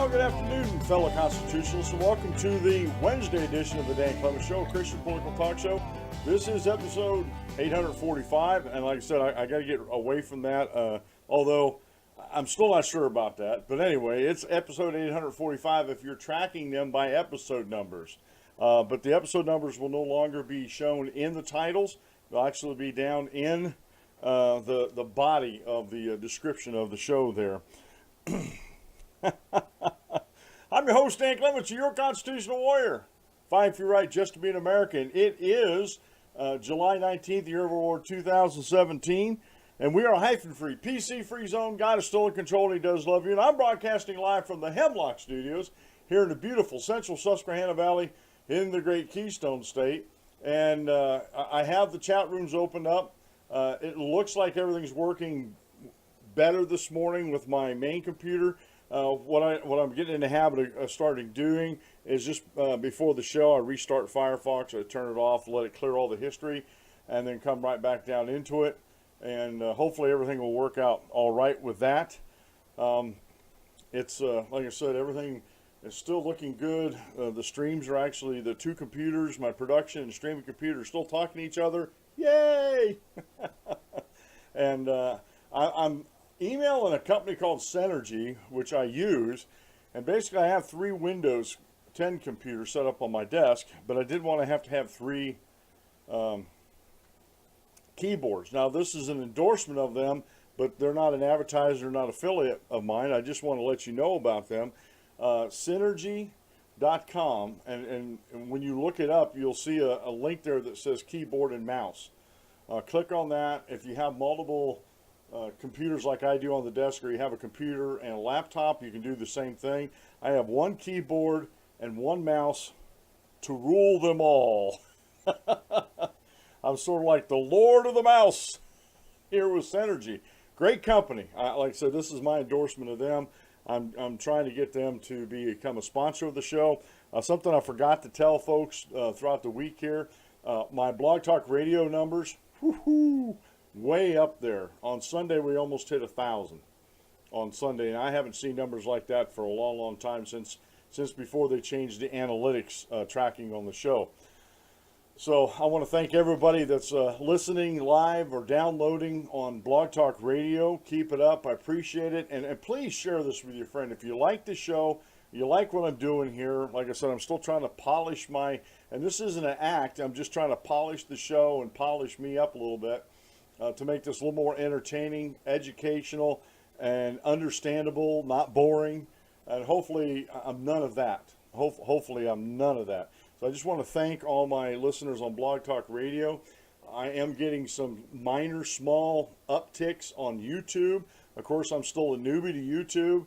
Well, good afternoon, fellow constitutionalists, and welcome to the Wednesday edition of the Dan Clemens Show, a Christian political talk show. This is episode 845, and like I said, I got to get away from that, although I'm still not sure about that. But anyway, it's episode 845 if you're tracking them by episode numbers. But the episode numbers will no longer be shown in the titles. They'll actually be down in the body of the description of the show there. I'm your host, Dan Clemens, your constitutional warrior. Fighting for your right just to be an American. It is July 19th, the year of our Lord 2017, and we are a hyphen-free, PC-free zone. God is still in control, and He does love you. And I'm broadcasting live from the Hemlock Studios here in the beautiful central Susquehanna Valley in the great Keystone State. And I have the chat rooms opened up. It looks like everything's working better this morning with my main computer. What I'm getting in the habit of starting doing is just before the show, I restart Firefox, I turn it off, let it clear all the history, and then come right back down into it. And hopefully everything will work out all right with that. It's like I said, everything is still looking good. The streams are actually, the two computers, my production and streaming computer, are still talking to each other. Yay! And I'm emailing a company called Synergy, which I use, and basically I have 3 Windows 10 computers set up on my desk, but I didn't want to have 3 keyboards. Now this is an endorsement of them, but they're not an advertiser, not affiliate of mine. I just want to let you know about them. Synergy.com, and when you look it up, you'll see a link there that says keyboard and mouse. Click on that. If you have multiple computers like I do on the desk, or you have a computer and a laptop, you can do the same thing. I have 1 keyboard and 1 mouse to rule them all. I'm sort of like the Lord of the Mouse here with Synergy. Great company. Like I said, this is my endorsement of them. I'm trying to get them to become a sponsor of the show. Something I forgot to tell folks throughout the week here, my Blog Talk Radio numbers, way up there. On Sunday, we almost hit 1,000 on Sunday, and I haven't seen numbers like that for a long, long time, since before they changed the analytics tracking on the show. So I want to thank everybody that's listening live or downloading on Blog Talk Radio. Keep it up. I appreciate it. And please share this with your friend. If you like the show, you like what I'm doing here, like I said, I'm still trying to polish and this isn't an act, I'm just trying to polish the show and polish me up a little bit to make this a little more entertaining, educational, and understandable, not boring. And hopefully I'm none of that. Hopefully I'm none of that. So I just want to thank all my listeners on Blog Talk Radio. I am getting some minor, small upticks on YouTube. Of course, I'm still a newbie to YouTube.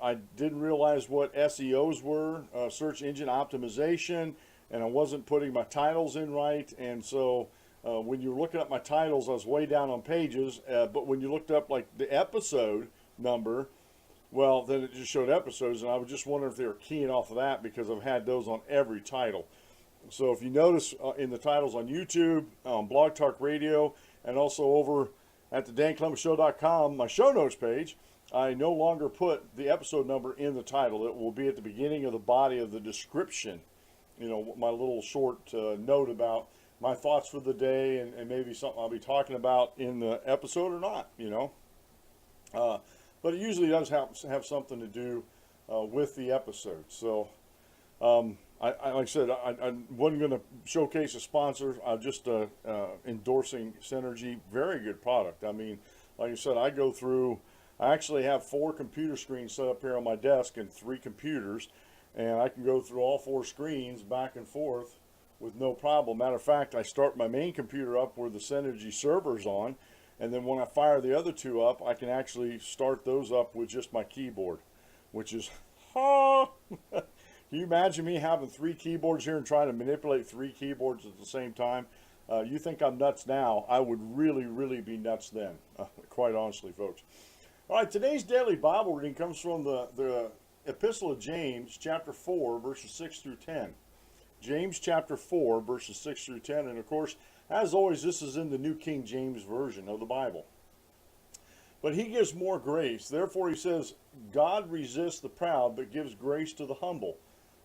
I didn't realize what SEOs were, search engine optimization, and I wasn't putting my titles in right. And so when you were looking up my titles, I was way down on pages. But when you looked up like the episode number, well, then it just showed episodes, and I was just wondering if they were keying off of that, because I've had those on every title. So if you notice in the titles on YouTube, on Blog Talk Radio, and also over at the DanClemensShow.com, my show notes page, I no longer put the episode number in the title. It will be at the beginning of the body of the description. You know, my little short note about my thoughts for the day, and maybe something I'll be talking about in the episode or not, you know. But it usually does have something to do with the episode. So, like I said, I wasn't going to showcase a sponsor. I'm just endorsing Synergy. Very good product. I mean, like I said, I actually have 4 computer screens set up here on my desk and 3 computers, and I can go through all 4 screens back and forth with no problem. Matter of fact, I start my main computer up where the Synergy server's on, and then when I fire the other 2 up, I can actually start those up with just my keyboard, which is, can you imagine me having 3 keyboards here and trying to manipulate 3 keyboards at the same time? You think I'm nuts now. I would really, really be nuts then, quite honestly, folks. All right, today's daily Bible reading comes from the Epistle of James, chapter 4, verses 6 through 10. James chapter 4, verses 6 through 10. And of course, as always, this is in the New King James Version of the Bible. But he gives more grace. Therefore, he says, God resists the proud, but gives grace to the humble.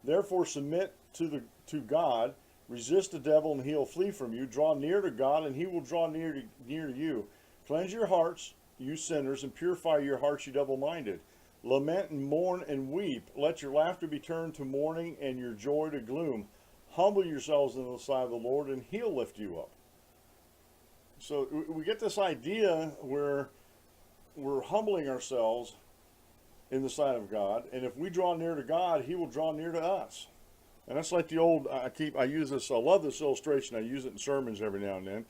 Therefore, submit to God. Resist the devil, and he'll flee from you. Draw near to God, and he will draw near to you. Cleanse your hearts, you sinners, and purify your hearts, you double-minded. Lament and mourn and weep. Let your laughter be turned to mourning and your joy to gloom. Humble yourselves in the sight of the Lord, and he'll lift you up. So we get this idea where we're humbling ourselves in the sight of God, and if we draw near to God, he will draw near to us. And that's like the old, I use this, I love this illustration, I use it in sermons every now and then.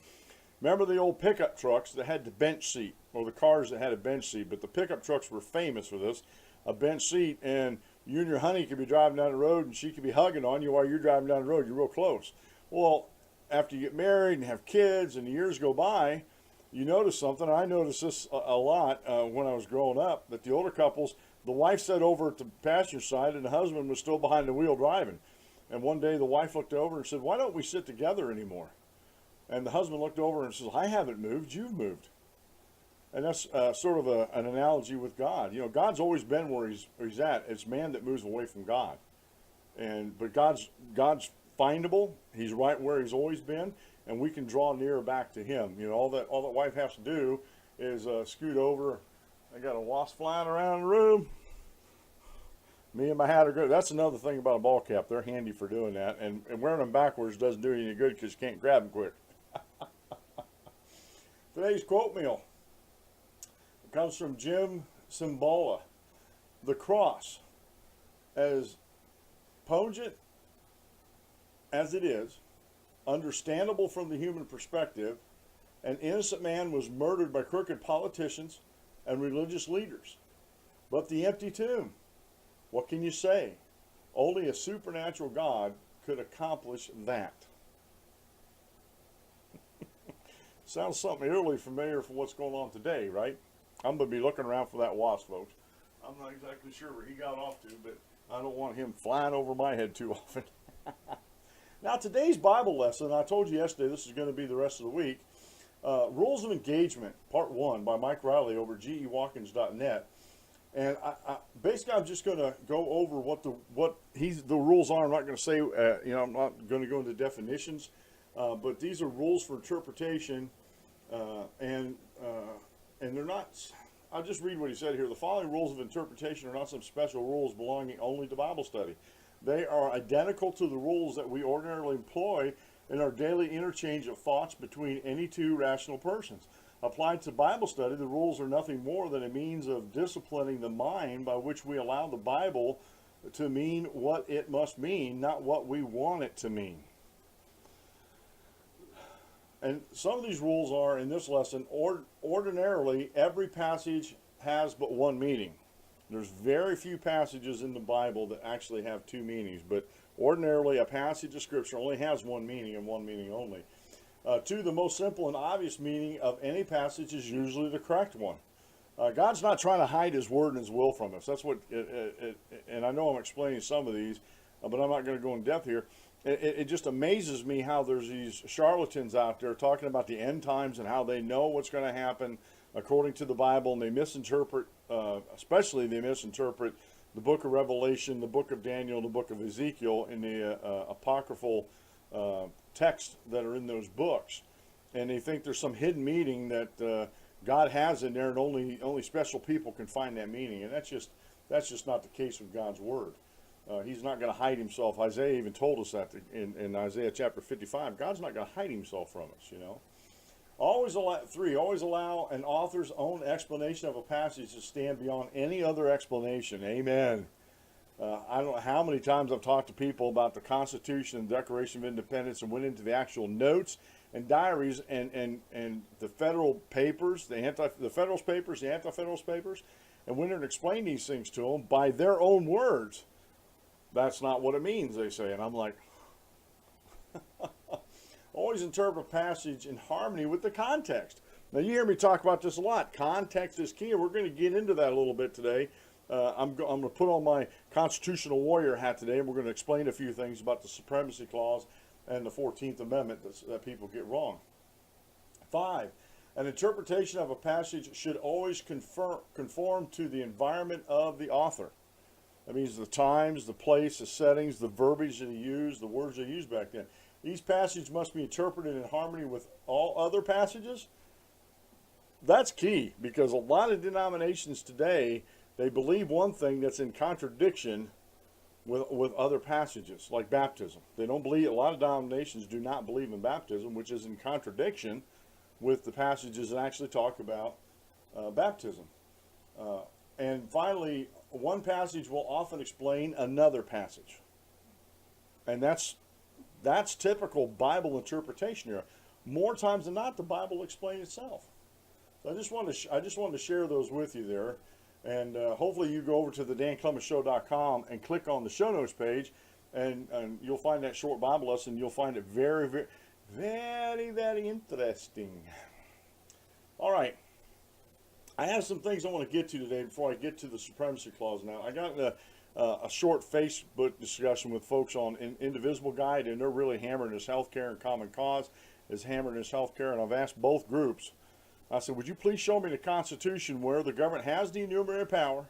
Remember the old pickup trucks that had the bench seat, or the cars that had a bench seat, but the pickup trucks were famous for this, a bench seat, and you and your honey could be driving down the road, and she could be hugging on you while you're driving down the road, you're real close. Well, after you get married and have kids and the years go by, you notice something. I noticed this a lot when I was growing up, that the older couples, the wife sat over at the passenger side and the husband was still behind the wheel driving. And one day the wife looked over and said, why don't we sit together anymore? And the husband looked over and says, I haven't moved, you've moved. And that's sort of an analogy with God. You know, God's always been where he's at. It's man that moves away from God. But God's findable. He's right where he's always been, and we can draw nearer back to him. You know, all that wife has to do is scoot over. I got a wasp flying around the room. Me and my hat are good. That's another thing about a ball cap. They're handy for doing that, and wearing them backwards doesn't do you any good because you can't grab them quick. Today's quote meal comes from Jim Cymbala. The cross, as pungent as it is, understandable from the human perspective, an innocent man was murdered by crooked politicians and religious leaders. But the empty tomb, what can you say? Only a supernatural God could accomplish that. Sounds something eerily familiar for what's going on today, right? I'm going to be looking around for that wasp, folks. I'm not exactly sure where he got off to, but I don't want him flying over my head too often. Now, today's Bible lesson, I told you yesterday, this is going to be the rest of the week. Rules of Engagement, Part 1, by Mike Riley over gewatkins.net. And basically, I'm just going to go over what the rules are. I'm not going to say, I'm not going to go into definitions, but these are rules for interpretation, and they're not. I'll just read what he said here. The following rules of interpretation are not some special rules belonging only to Bible study. They are identical to the rules that we ordinarily employ in our daily interchange of thoughts between any two rational persons. Applied to Bible study, the rules are nothing more than a means of disciplining the mind by which we allow the Bible to mean what it must mean, not what we want it to mean. And some of these rules are, in this lesson, ordinarily every passage has but one meaning. There's very few passages in the Bible that actually have two meanings, but ordinarily a passage of Scripture only has one meaning and one meaning only. Two, the most simple and obvious meaning of any passage is usually the correct one. God's not trying to hide his word and his will from us. That's what, and I know I'm explaining some of these, but I'm not going to go in depth here. It just amazes me how there's these charlatans out there talking about the end times and how they know what's going to happen according to the Bible, and they misinterpret, especially they misinterpret the book of Revelation, the book of Daniel, the book of Ezekiel, and the apocryphal texts that are in those books. And they think there's some hidden meaning that God has in there, and only special people can find that meaning. And that's just not the case with God's word. He's not going to hide himself. Isaiah even told us that in Isaiah chapter 55. God's not going to hide himself from us, you know. Always allow an author's own explanation of a passage to stand beyond any other explanation. Amen. I don't know how many times I've talked to people about the Constitution and Declaration of Independence and went into the actual notes and diaries and the federal papers, the Federalist Papers, the Anti-Federalist Papers, and went in and explained these things to them by their own words. That's not what it means, they say. And I'm like, always interpret a passage in harmony with the context. Now, you hear me talk about this a lot. Context is key, and we're going to get into that a little bit today. I'm going to put on my constitutional warrior hat today, and we're going to explain a few things about the Supremacy Clause and the 14th Amendment that people get wrong. 5, An interpretation of a passage should always conform to the environment of the author. That means the times, the place, the settings, the verbiage that he used, the words they used back then. These passages must be interpreted in harmony with all other passages. That's key, because a lot of denominations today, they believe one thing that's in contradiction with other passages, like baptism. They don't believe, a lot of denominations do not believe in baptism, which is in contradiction with the passages that actually talk about baptism. And finally, one passage will often explain another passage. And that's typical Bible interpretation here. More times than not, the Bible will explain itself. So I just wanted to share those with you there. And hopefully you go over to the danclemenshow.com and click on the show notes page, and you'll find that short Bible lesson. You'll find it very, very, very, very interesting. All right. I have some things I want to get to today before I get to the supremacy clause. Now, I got a short Facebook discussion with folks on Indivisible Guide, and they're really hammering this healthcare, and Common Cause is hammering this healthcare, and I've asked both groups. I said, would you please show me the Constitution where the government has the enumerated power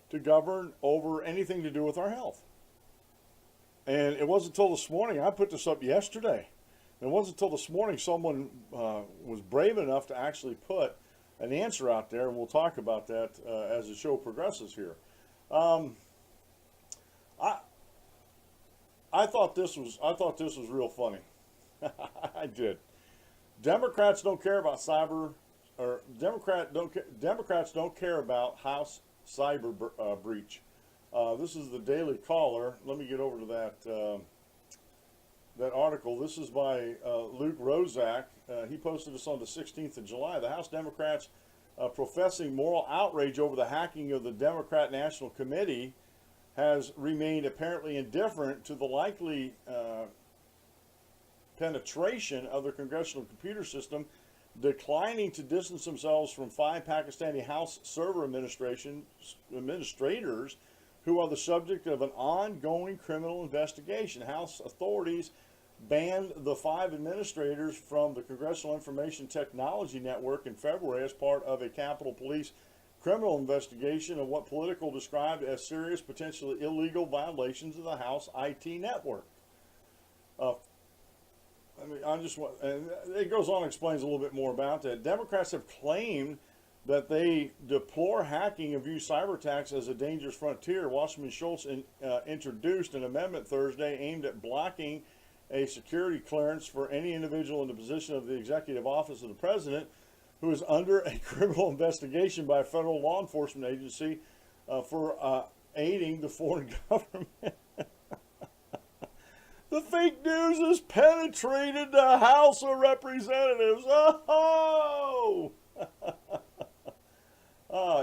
to govern over anything to do with our health? And it wasn't until this morning, I put this up yesterday, it wasn't until this morning someone was brave enough to actually put an answer out there, and we'll talk about that as the show progresses here. I thought this was real funny. I did. Democrats don't care about Democrats don't care about House cyber breach. This is the Daily Caller. Let me get over to that article. This is by Luke Rozak. He posted this on the 16th of July. The House Democrats professing moral outrage over the hacking of the Democrat National Committee has remained apparently indifferent to the likely penetration of the congressional computer system, declining to distance themselves from 5 Pakistani House server administrators who are the subject of an ongoing criminal investigation. House authorities banned the 5 administrators from the Congressional Information Technology Network in February as part of a Capitol Police criminal investigation of what Politico described as serious, potentially illegal violations of the House IT network. And it goes on and explains a little bit more about that. Democrats have claimed that they deplore hacking and view cyber attacks as a dangerous frontier. Wasserman Schultz introduced an amendment Thursday aimed at blocking a security clearance for any individual in the position of the executive office of the president who is under a criminal investigation by a federal law enforcement agency for aiding the foreign government. The fake news has penetrated the House of Representatives. Oh!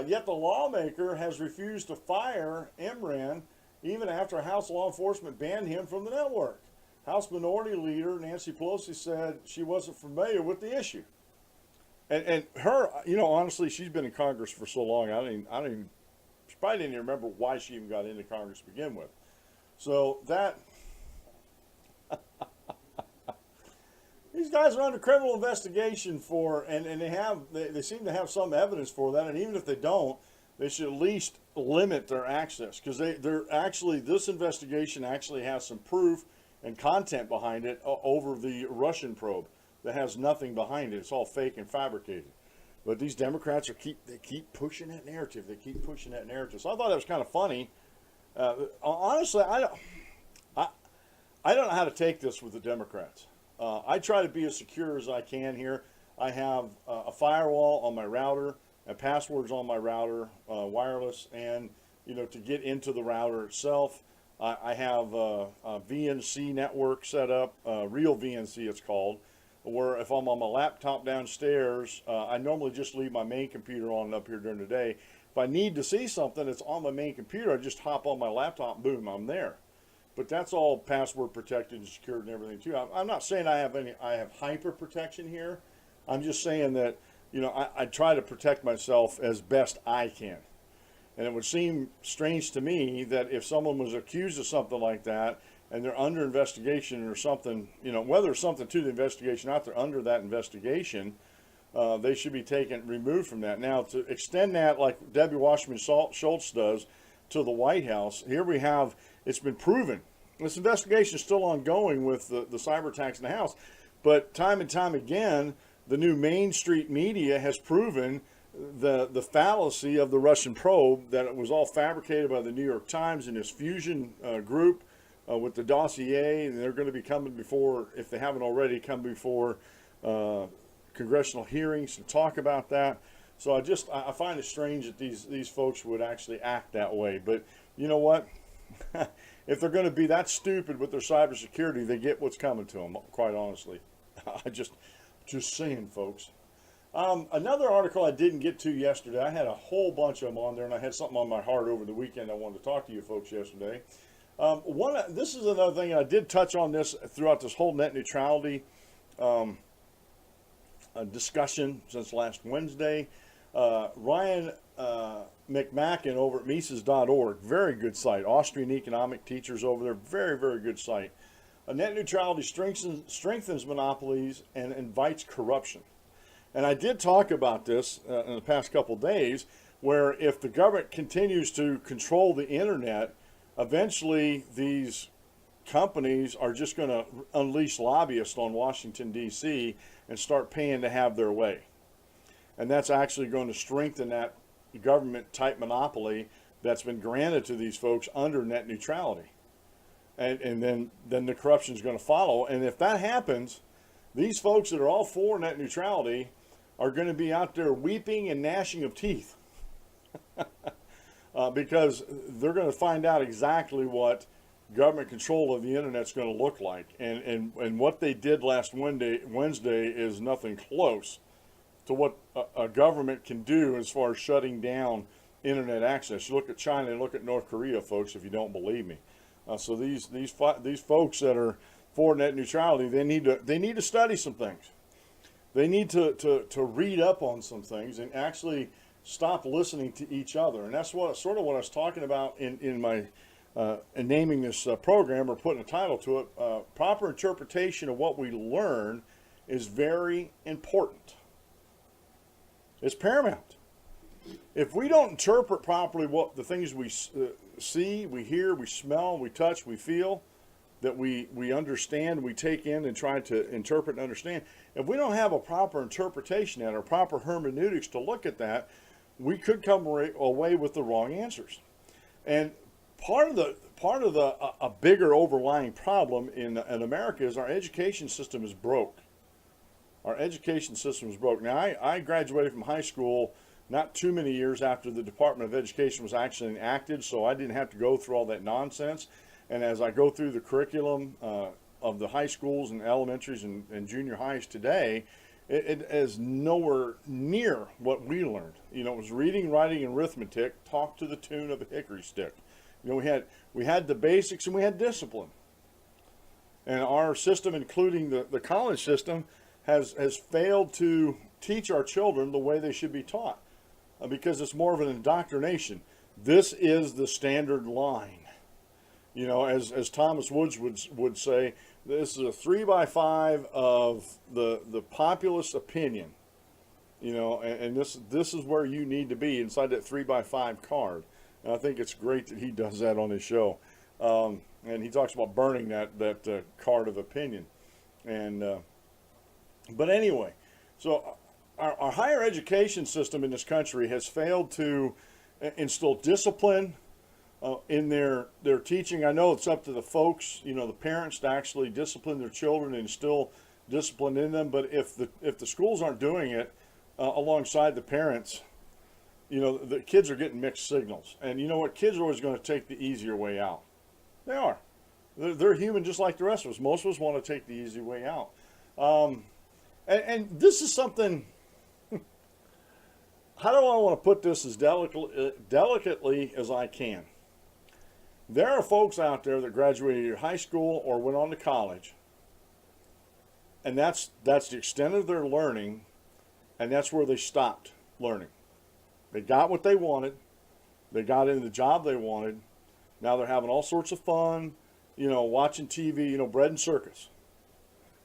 Yet the lawmaker has refused to fire Imran even after House law enforcement banned him from the network. House Minority Leader Nancy Pelosi said she wasn't familiar with the issue. And her, honestly, she's been in Congress for so long, she probably didn't even remember why she even got into Congress to begin with. So that... These guys are under criminal investigation for, and they seem to have some evidence for that, and even if they don't, they should at least limit their access, because this investigation actually has some proof and content behind it over the Russian probe that has nothing behind it. It's all fake and fabricated. But these Democrats keep pushing that narrative. They keep pushing that narrative. So I thought that was kind of funny. Honestly, I don't know how to take this with the Democrats. I try to be as secure as I can here. I have a firewall on my router and passwords on my router, wireless, and to get into the router itself, I have a VNC network set up, real VNC it's called, where if I'm on my laptop downstairs, I normally just leave my main computer on up here during the day. If I need to see something that's on my main computer, I just hop on my laptop, boom, I'm there. But that's all password protected and secured and everything too. I'm not saying I have hyper protection here. I'm just saying that I try to protect myself as best I can. And it would seem strange to me that if someone was accused of something like that, and they're under investigation or something, whether there's something to the investigation or not, they're under that investigation, they should be removed from that. Now, to extend that, like Debbie Wasserman Schultz does, to the White House, here we have, it's been proven. This investigation is still ongoing with the cyber attacks in the House, but time and time again, the new Main Street media has proven the fallacy of the Russian probe, that it was all fabricated by the New York Times and this fusion group with the dossier, and they're going to be coming before, if they haven't already, come before congressional hearings to talk about that. So I find it strange that these folks would actually act that way. But you know what? If they're going to be that stupid with their cybersecurity, they get what's coming to them, quite honestly. Just saying, folks. Another article I didn't get to yesterday, I had a whole bunch of them on there, and I had something on my heart over the weekend I wanted to talk to you folks yesterday. This is another thing, and I did touch on this throughout this whole net neutrality discussion since last Wednesday. Ryan McMacken over at Mises.org, very good site. Austrian economic teachers over there, very, very good site. Net neutrality strengthens monopolies and invites corruption. And I did talk about this in the past couple of days, where if the government continues to control the internet, eventually these companies are just going to unleash lobbyists on Washington, D.C. and start paying to have their way. And that's actually going to strengthen that government type monopoly that's been granted to these folks under net neutrality. And then the corruption is going to follow. And if that happens, these folks that are all for net neutrality are going to be out there weeping and gnashing of teeth because they're going to find out exactly what government control of the internet is going to look like. And what they did last Wednesday is nothing close to what a government can do as far as shutting down internet access. You look at China and look at North Korea, folks, if you don't believe me. So these folks that are for net neutrality, they need to study some things. They need to read up on some things and actually stop listening to each other. And that's sort of what I was talking about in my in naming this program, or putting a title to it. Proper interpretation of what we learn is very important. It's paramount. If we don't interpret properly what the things we see, we hear, we smell, we touch, we feel, that we understand, we take in and try to interpret and understand, if we don't have a proper interpretation and a proper hermeneutics to look at that, we could come away with the wrong answers. And part of a bigger overlying problem in America is our education system is broke. Our education system is broke. Now, I graduated from high school not too many years after the Department of Education was actually enacted, so I didn't have to go through all that nonsense. And as I go through the curriculum of the high schools and elementaries and junior highs today, it is nowhere near what we learned. It was reading, writing, and arithmetic, talk to the tune of a hickory stick. We had the basics and we had discipline. And our system, including the college system, has failed to teach our children the way they should be taught, because it's more of an indoctrination. This is the standard line. As Thomas Woods would say, this is a 3x5 of the populist opinion. And this is where you need to be inside that 3x5 card. And I think it's great that he does that on his show. And he talks about burning that card of opinion. But anyway, so our higher education system in this country has failed to instill discipline in their teaching. I know it's up to the folks, the parents, to actually discipline their children and instill discipline in them. But if the schools aren't doing it alongside the parents, the kids are getting mixed signals. And you know what? Kids are always going to take the easier way out. They are. They're human just like the rest of us. Most of us want to take the easy way out. And this is something, how do I want to put this as delicately as I can? There are folks out there that graduated high school or went on to college, and that's the extent of their learning, and that's where they stopped learning. They got what they wanted. They got into the job they wanted. Now they're having all sorts of fun, watching TV, bread and circus.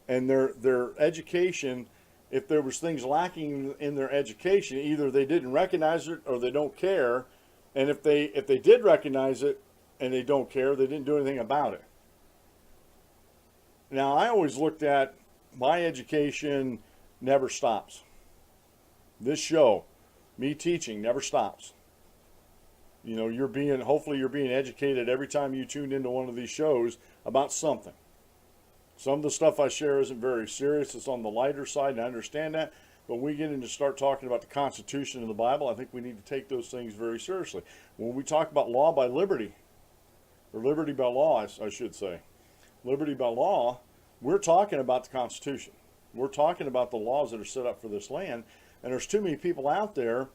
And their education, if there was things lacking in their education, either they didn't recognize it or they don't care. And if they did recognize it and they don't care, they didn't do anything about it. Now, I always looked at my education never stops. This show, me teaching, never stops. Hopefully you're being educated every time you tune into one of these shows about something. Some of the stuff I share isn't very serious. It's on the lighter side, and I understand that. But when we get into start talking about the Constitution of the Bible, I think we need to take those things very seriously. When we talk about law by liberty, or liberty by law, I should say, liberty by law, we're talking about the Constitution. We're talking about the laws that are set up for this land. And there's too many people out there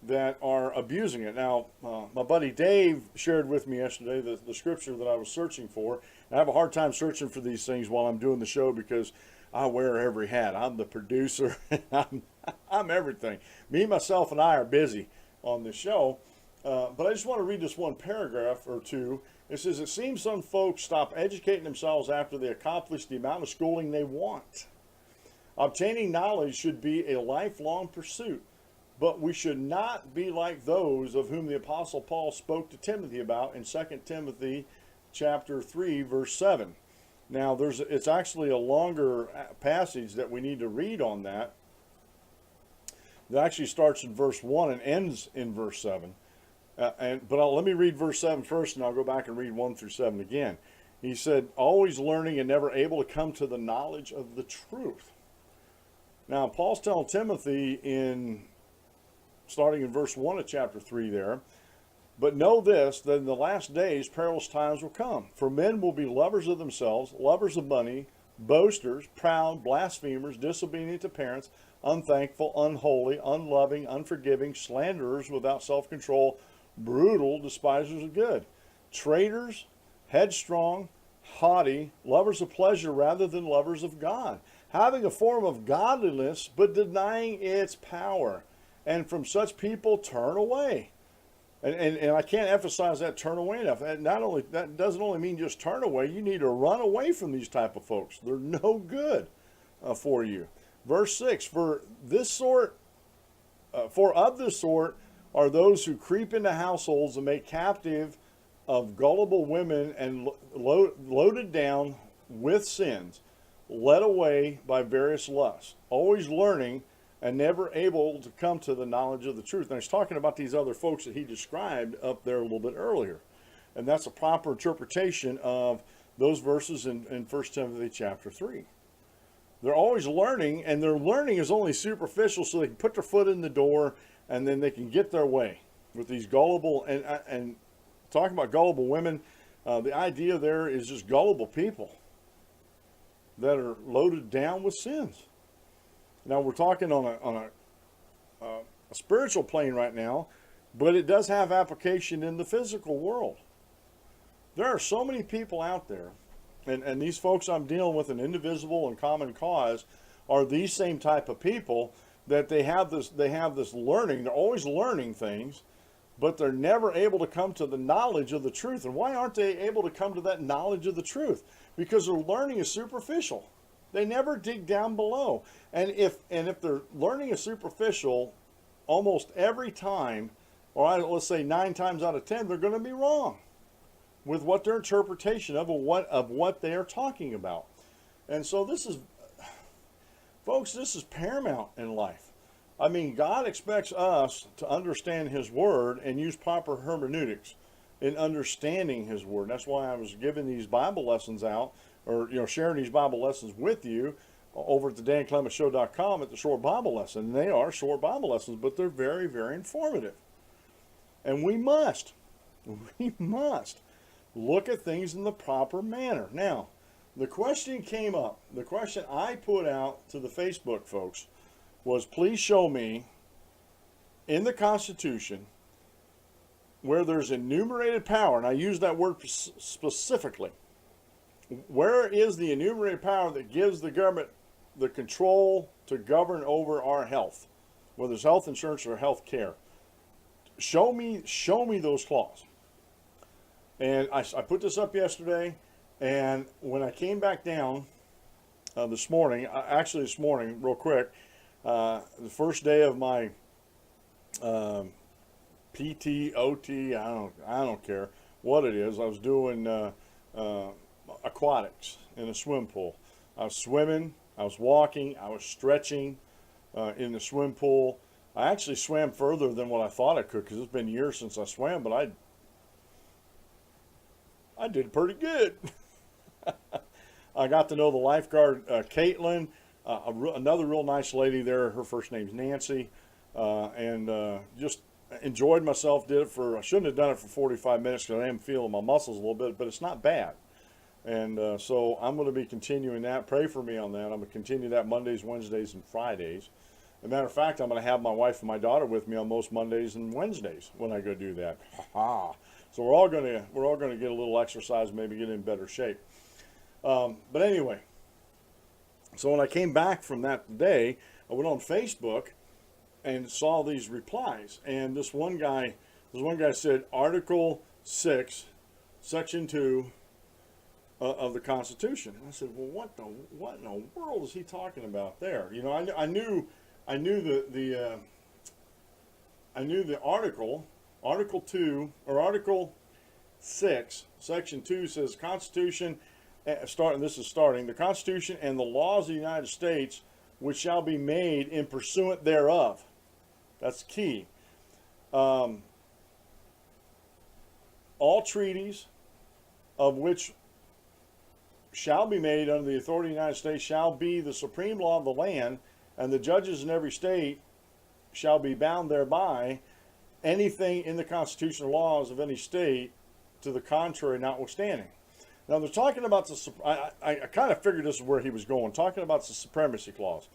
that are abusing it. Now, my buddy Dave shared with me yesterday the scripture that I was searching for. And I have a hard time searching for these things while I'm doing the show because I wear every hat. I'm the producer. I'm everything. Me, myself, and I are busy on this show. But I just want to read this one paragraph or two. It says, it seems some folks stop educating themselves after they accomplish the amount of schooling they want. Obtaining knowledge should be a lifelong pursuit. But we should not be like those of whom the Apostle Paul spoke to Timothy about in 2 Timothy chapter 3, verse 7. Now, it's actually a longer passage that we need to read on that. It actually starts in verse 1 and ends in verse 7. Let me read verse 7 first, and I'll go back and read 1 through 7 again. He said, always learning and never able to come to the knowledge of the truth. Now, Paul's telling Timothy starting in verse 1 of chapter 3 there, but know this, that in the last days perilous times will come. For men will be lovers of themselves, lovers of money, boasters, proud, blasphemers, disobedient to parents, unthankful, unholy, unloving, unforgiving, slanderers, without self-control, brutal, despisers of good, traitors, headstrong, haughty, lovers of pleasure rather than lovers of God, having a form of godliness but denying its power. And from such people turn away. And I can't emphasize that turn away enough. And that doesn't only mean just turn away. You need to run away from these type of folks. They're no good for you. Verse 6, for of this sort are those who creep into households and make captive of gullible women and loaded down with sins, led away by various lusts, always learning and never able to come to the knowledge of the truth. And he's talking about these other folks that he described up there a little bit earlier. And that's a proper interpretation of those verses in 1 Timothy chapter 3. They're always learning, and their learning is only superficial so they can put their foot in the door and then they can get their way with these gullible, and talking about gullible women, the idea there is just gullible people that are loaded down with sins. Now, we're talking on a spiritual plane right now, but it does have application in the physical world. There are so many people out there, and these folks I'm dealing with in Indivisible and Common Cause are these same type of people that they have this learning. They're always learning things, but they're never able to come to the knowledge of the truth. And why aren't they able to come to that knowledge of the truth? Because their learning is superficial. They never dig down below. And if their learning is superficial, almost every time, or let's say 9 times out of 10, they're going to be wrong with what their interpretation of what they are talking about. And so folks, this is paramount in life. I mean, God expects us to understand His Word and use proper hermeneutics in understanding His Word. That's why I was giving these Bible lessons out, or sharing these Bible lessons with you over at the DanClementShow.com at the short Bible lesson. And they are short Bible lessons, but they're very, very informative. And we must look at things in the proper manner. Now, the question came up. The question I put out to the Facebook folks was, please show me in the Constitution where there's enumerated power, and I use that word specifically. Where is the enumerated power that gives the government the control to govern over our health, whether it's health insurance or health care? Show me those clauses. And I put this up yesterday, And when I came back down this morning, actually this morning, real quick, the first day of my PT, OT, I don't care what it is. I was doing aquatics in a swim pool. I was swimming, I was walking, I was stretching in the swim pool. I actually swam further than what I thought I could because it's been years since I swam, but I did pretty good. I got to know the lifeguard, Caitlin, another real nice lady there. Her first name's Nancy, and just enjoyed myself. I shouldn't have done it for 45 minutes because I am feeling my muscles a little bit, but it's not bad. And so I'm going to be continuing that. Pray for me on that. I'm going to continue that Mondays, Wednesdays, and Fridays. As a matter of fact, I'm going to have my wife and my daughter with me on most Mondays and Wednesdays when I go do that. So we're all going to get a little exercise, maybe get in better shape. But anyway, so when I came back from that today, I went on Facebook and saw these replies. And this one guy said, Article 6, Section 2 of the Constitution. And I said, well, what in the world is he talking about there? You know, I knew the Article 2 or Article 6, Section 2 says Constitution, the Constitution and the laws of the United States which shall be made in pursuant thereof. That's key. All treaties of which shall be made under the authority of the United States shall be the supreme law of the land, and the judges in every state shall be bound thereby. Anything in the Constitution or laws of any state to the contrary notwithstanding. Now they're talking about I kind of figured this is where he was going, talking about the supremacy clause.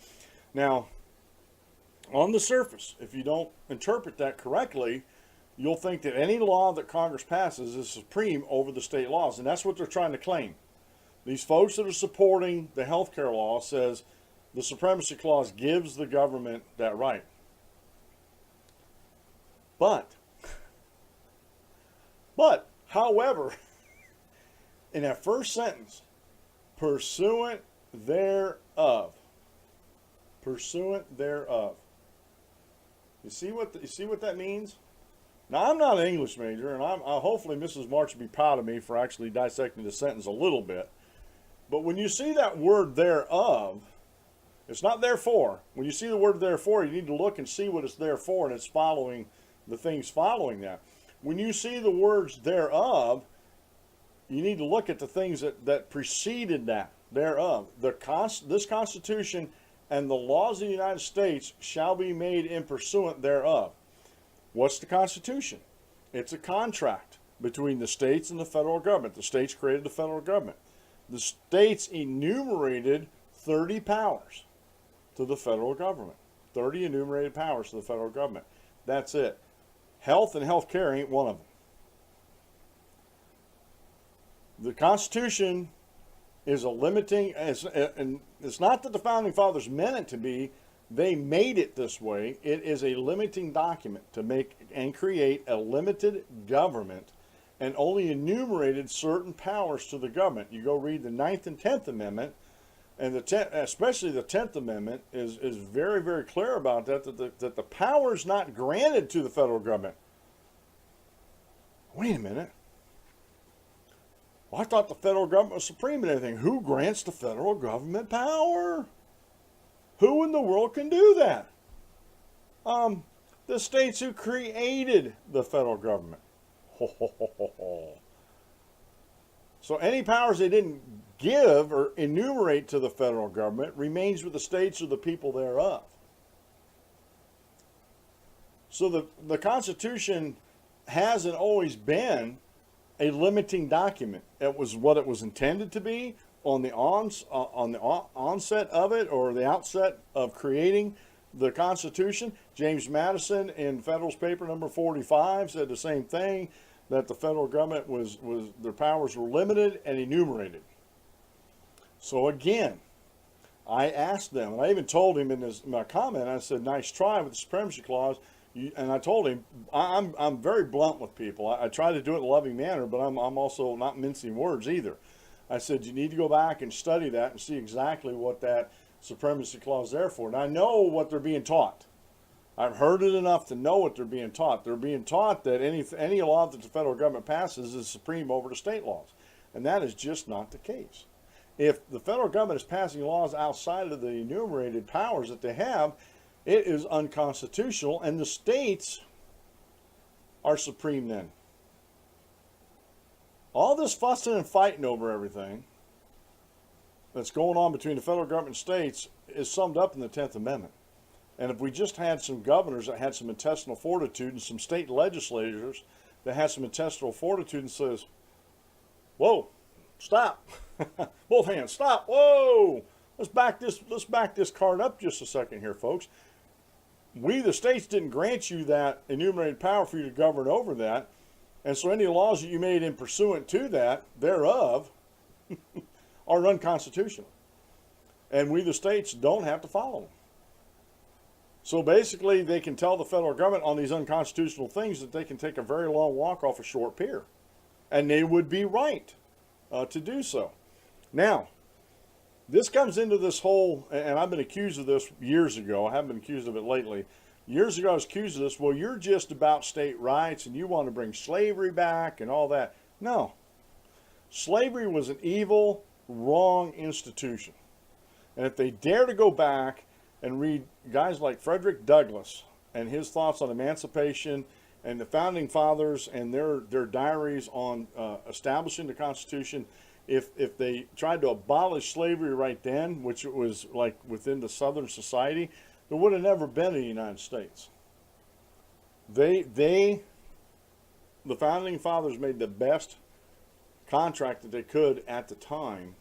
Now, on the surface, if you don't interpret that correctly, you'll think that any law that Congress passes is supreme over the state laws, and that's what they're trying to claim. These folks that are supporting the health care law says the supremacy clause gives the government that right. But, however, in that first sentence, pursuant thereof. Pursuant thereof. You see what that means? Now, I'm not an English major, and hopefully Mrs. March will be proud of me for actually dissecting the sentence a little bit. But when you see that word thereof, it's not therefore. When you see the word therefore, you need to look and see what it's there for, and it's following the things following that. When you see the words thereof, you need to look at the things that preceded that, thereof. This Constitution and the laws of the United States shall be made in pursuant thereof. What's the Constitution? It's a contract between the states and the federal government. The states created the federal government. The states enumerated 30 powers to the federal government. 30 enumerated powers to the federal government. That's it. Health and health care ain't one of them. The Constitution is a limiting, and it's not that the Founding Fathers meant it to be, they made it this way. It is a limiting document to make and create a limited government and only enumerated certain powers to the government. You go read the 9th and 10th Amendment, and especially the 10th Amendment is very, very clear about that the power is not granted to the federal government. Wait a minute. Well, I thought the federal government was supreme in everything. Who grants the federal government power? Who in the world can do that? The states who created the federal government. So any powers they didn't give or enumerate to the federal government remains with the states or the people thereof. So the Constitution hasn't always been a limiting document. It was what it was intended to be on the onset of it, or the outset of creating the Constitution. James Madison in Federalist Paper number 45 said the same thing, that the federal government their powers were limited and enumerated. So again, I asked them, and I even told him in my comment, I said, nice try with the Supremacy Clause. And I told him, I'm very blunt with people. I try to do it in a loving manner, but I'm also not mincing words either. I said, you need to go back and study that and see exactly what that supremacy clause is there for. And I know what they're being taught. I've heard it enough to know what they're being taught. They're being taught that any law that the federal government passes is supreme over the state laws. And that is just not the case. If the federal government is passing laws outside of the enumerated powers that they have, it is unconstitutional, and the states are supreme then. All this fussing and fighting over everything that's going on between the federal government and states is summed up in the 10th Amendment. And if we just had some governors that had some intestinal fortitude and some state legislators that had some intestinal fortitude and says, whoa, stop. Both hands, stop. Whoa. Let's back this card up just a second here, folks. We, the states, didn't grant you that enumerated power for you to govern over that. And so any laws that you made in pursuant to that, thereof, are unconstitutional. And we, the states, don't have to follow them. So basically, they can tell the federal government on these unconstitutional things that they can take a very long walk off a short pier. And they would be right to do so. Now, this comes into this whole, and I've been accused of this years ago. I haven't been accused of it lately. Years ago, I was accused of this. Well, you're just about state rights, and you want to bring slavery back and all that. No. Slavery was an evil, wrong institution. And if they dare to go back and read guys like Frederick Douglass and his thoughts on emancipation and the founding fathers and their diaries on establishing the Constitution, if they tried to abolish slavery right then, which it was like within the Southern society, there would have never been a United States. The founding fathers made the best contract that they could at the time,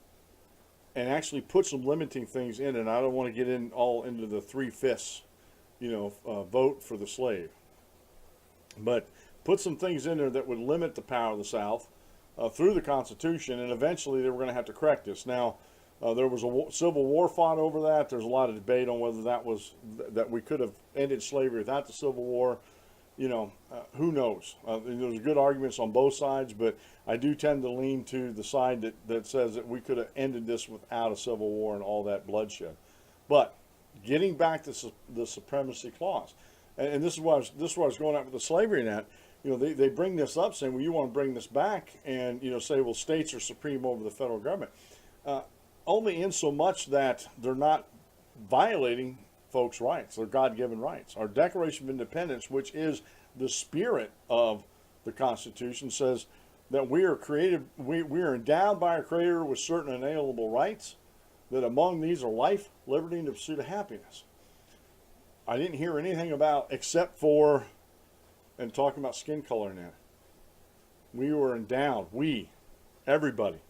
and actually put some limiting things in, and I don't want to get into the 3/5, vote for the slave. But put some things in there that would limit the power of the South through the Constitution, and eventually they were going to have to correct this. Now, there was a civil war fought over that. There's a lot of debate on whether that we could have ended slavery without the Civil War. Who knows? There's good arguments on both sides, but I do tend to lean to the side that says that we could have ended this without a civil war and all that bloodshed. But getting back to the supremacy clause, and this is why I was going at with the slavery and that, they bring this up saying, well, you want to bring this back and, say, well, states are supreme over the federal government. Only in so much that they're not violating folks' rights, their God-given rights. Our Declaration of Independence, which is the spirit of the Constitution, says that we are endowed by our Creator with certain inalienable rights, that among these are life, liberty, and the pursuit of happiness. I didn't hear anything about, except for, and talking about skin color and that. We were endowed, everybody,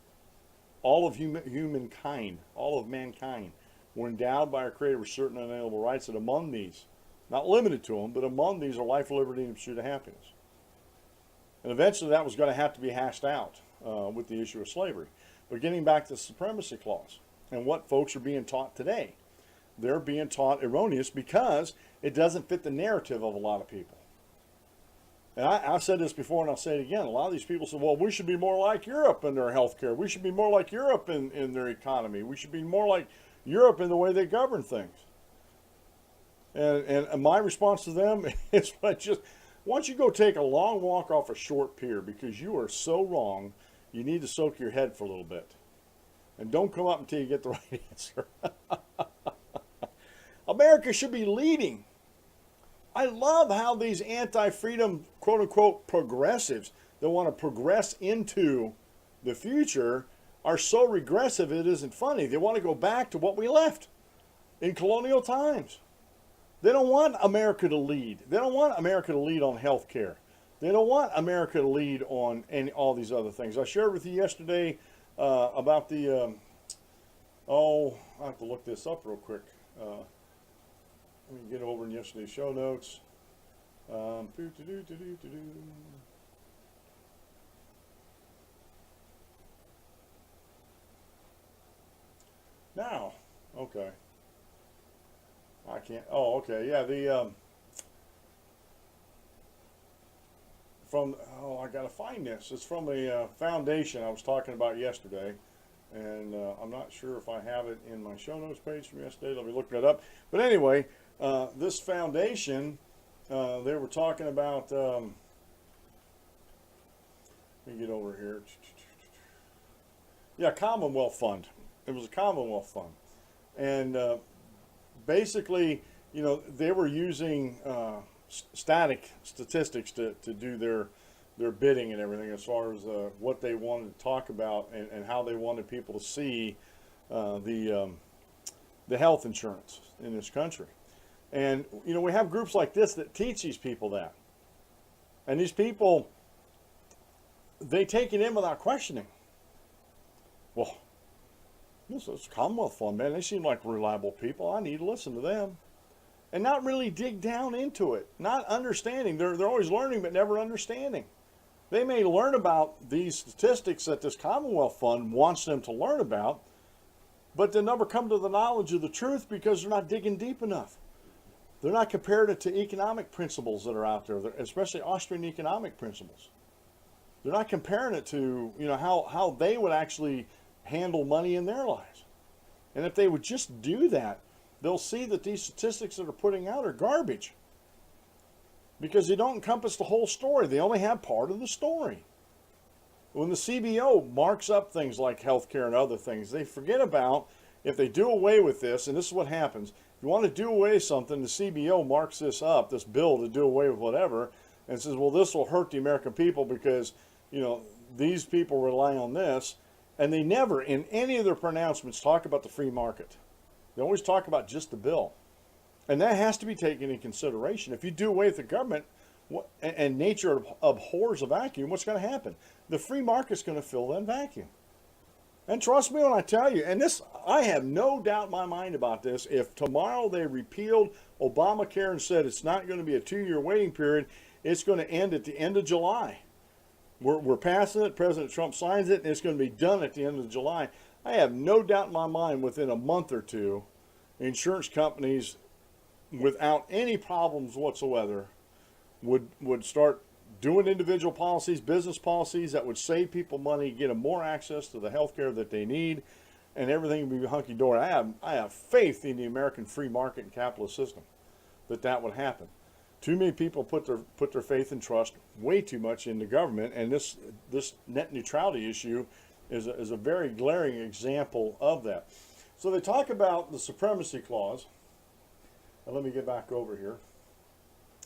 all of humankind, all of mankind, were endowed by our Creator with certain unalienable rights, that among these, not limited to them, but among these are life, liberty, and the pursuit of happiness. And eventually that was going to have to be hashed out with the issue of slavery. But getting back to the supremacy clause and what folks are being taught today, they're being taught erroneous because it doesn't fit the narrative of a lot of people. And I've said this before and I'll say it again. A lot of these people say, well, we should be more like Europe in their health care. We should be more like Europe in their economy. We should be more like Europe in the way they govern things. And my response to them is, why don't you go take a long walk off a short pier, because you are so wrong, you need to soak your head for a little bit. And don't come up until you get the right answer. America should be leading. I love how these anti-freedom, quote-unquote, progressives that want to progress into the future are so regressive it isn't funny. They want to go back to what we left in colonial times. They don't want America to lead. They don't want America to lead on health care. They don't want America to lead on all these other things. I shared with you yesterday about the, I have to look this up real quick. Let me get over in yesterday's show notes. Now, okay. I can't. Oh, okay. Yeah, I gotta find this. It's from a foundation I was talking about yesterday. And I'm not sure if I have it in my show notes page from yesterday. Let me look that up. But anyway, this foundation, they were talking about, let me get over here. Yeah, Commonwealth Fund. It was a Commonwealth Fund. And basically, you know, they were using static statistics to do their bidding and everything, as far as what they wanted to talk about, and how they wanted people to see the health insurance in this country. And you know, we have groups like this that teach these people that, and these people, they take it in without questioning. Well, this is Commonwealth Fund, man. They seem like reliable people. I need to listen to them. And not really dig down into it. Not understanding. They're always learning but never understanding. They may learn about these statistics that this Commonwealth Fund wants them to learn about, but they'll never come to the knowledge of the truth because they're not digging deep enough. They're not comparing it to economic principles that are out there, especially Austrian economic principles. They're not comparing it to, you know, how they would actually handle money in their lives. And if they would just do that, they'll see that these statistics that are putting out are garbage, because they don't encompass the whole story. They only have part of the story. When the CBO marks up things like healthcare and other things, they forget about, if they do away with this, and this is what happens. If you want to do away with something, the CBO marks this up, this bill to do away with whatever, and says, well, this will hurt the American people because, you know, these people rely on this. And they never, in any of their pronouncements, talk about the free market. They always talk about just the bill. And that has to be taken into consideration. If you do away with the government, and nature abhors a vacuum, what's going to happen? The free market's going to fill that vacuum. And trust me when I tell you, and this, I have no doubt in my mind about this, if tomorrow they repealed Obamacare and said it's not going to be a 2-year waiting period, it's going to end at the end of July. We're passing it, President Trump signs it, and it's going to be done at the end of July. I have no doubt in my mind within a month or two, insurance companies, without any problems whatsoever, would start doing individual policies, business policies that would save people money, get them more access to the health care that they need, and everything would be hunky-dory. I have faith in the American free market and capitalist system that would happen. Too many people put their faith and trust way too much in the government, and this net neutrality issue is a very glaring example of that. So they talk about the supremacy clause. And let me get back over here.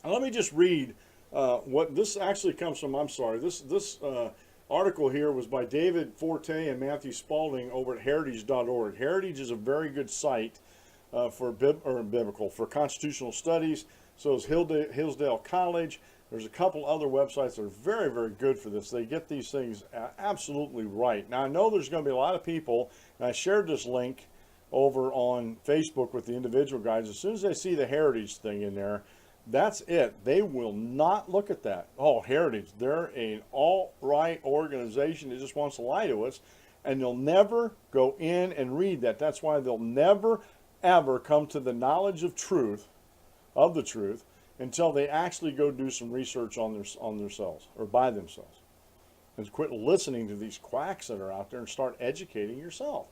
And let me just read what this actually comes from. I'm sorry. This article here was by David Forte and Matthew Spalding over at heritage.org. Heritage is a very good site for biblical, for constitutional studies. So is Hillsdale College. There's a couple other websites that are very, very good for this. They get these things absolutely right. Now, I know there's going to be a lot of people, and I shared this link over on Facebook with the individual guys. As soon as they see the Heritage thing in there, that's it. They will not look at that. Oh, Heritage, they're an alt-right organization that just wants to lie to us, and they'll never go in and read that. That's why they'll never, ever come to the knowledge of the truth, until they actually go do some research on themselves or by themselves, and quit listening to these quacks that are out there and start educating yourself.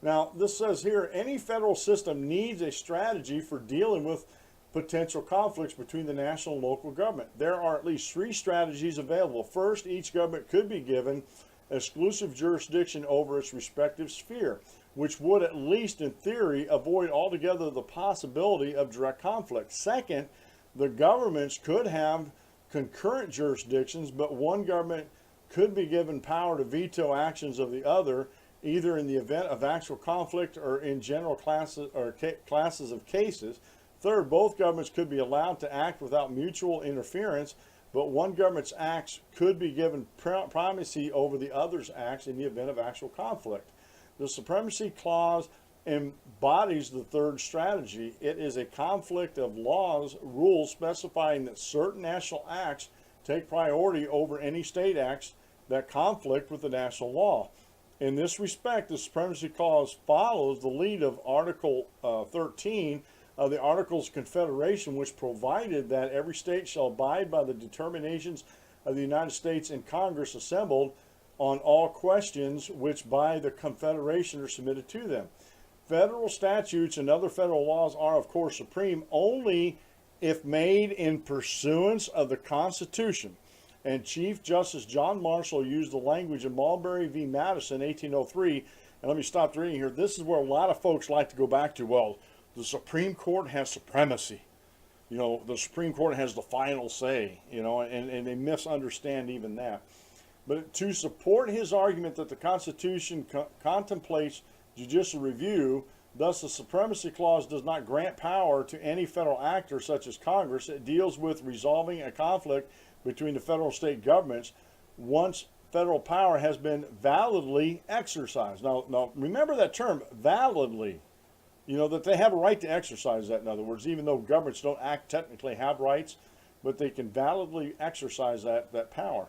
Now, this says here, any federal system needs a strategy for dealing with potential conflicts between the national and local government. There are at least 3 strategies available. First, each government could be given exclusive jurisdiction over its respective sphere, which would, at least in theory, avoid altogether the possibility of direct conflict. Second, the governments could have concurrent jurisdictions, but one government could be given power to veto actions of the other, either in the event of actual conflict or in general classes of cases. Third, both governments could be allowed to act without mutual interference, but one government's acts could be given primacy over the other's acts in the event of actual conflict. The Supremacy Clause embodies the third strategy. It is a conflict of rules specifying that certain national acts take priority over any state acts that conflict with the national law. In this respect, the Supremacy Clause follows the lead of Article 13 of the Articles of Confederation, which provided that every state shall abide by the determinations of the United States in Congress assembled on all questions which by the Confederation are submitted to them. Federal statutes and other federal laws are, of course, supreme only if made in pursuance of the Constitution. And Chief Justice John Marshall used the language of Marbury v. Madison, 1803. And let me stop reading here. This is where a lot of folks like to go back to, well, the Supreme Court has supremacy. You know, the Supreme Court has the final say, you know, and they misunderstand even that. But to support his argument that the Constitution contemplates judicial review, thus the Supremacy Clause does not grant power to any federal actor such as Congress. It deals with resolving a conflict between the federal and state governments once federal power has been validly exercised. Now remember that term, validly. You know, that they have a right to exercise that, in other words, even though governments don't technically have rights, but they can validly exercise that power.